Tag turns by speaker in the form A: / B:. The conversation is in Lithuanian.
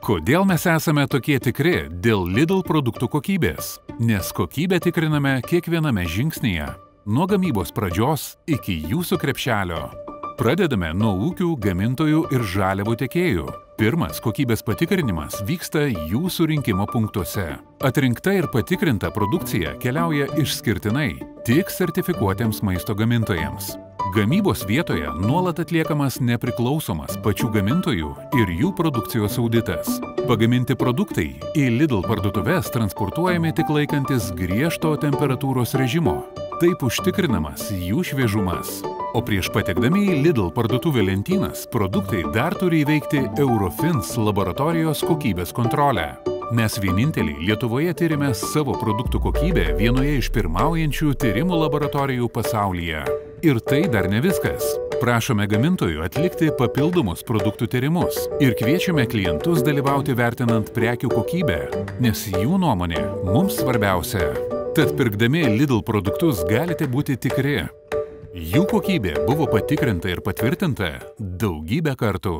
A: Kodėl mes esame tokie tikri dėl Lidl produktų kokybės? Nes kokybę tikriname kiekviename žingsnyje, nuo gamybos pradžios iki jūsų krepšelio. Pradedame nuo ūkių, gamintojų ir žaliavų tiekėjų. Pirmas kokybės patikrinimas vyksta jūsų rinkimo punktuose. Atrinkta ir patikrinta produkcija keliauja išskirtinai tik sertifikuotiems maisto gamintojams. Gamybos vietoje nuolat atliekamas nepriklausomas pačių gamintojų ir jų produkcijos auditas. Pagaminti produktai į Lidl parduotuves transportuojami tik laikantis griežto temperatūros režimo. Taip užtikrinamas jų šviežumas. O prieš patekdami į Lidl parduotuvę lentynas, produktai dar turi įveikti Eurofins laboratorijos kokybės kontrolę. Mes vieninteliai Lietuvoje tyrime savo produktų kokybę vienoje iš pirmaujančių tyrimų laboratorijų pasaulyje. Ir tai dar ne viskas. Prašome gamintojų atlikti papildomus produktų tyrimus ir kviečiame klientus dalyvauti vertinant prekių kokybę, nes jų nuomonė mums svarbiausia. Tad pirkdami Lidl produktus galite būti tikri. Jų kokybė buvo patikrinta ir patvirtinta daugybę kartų.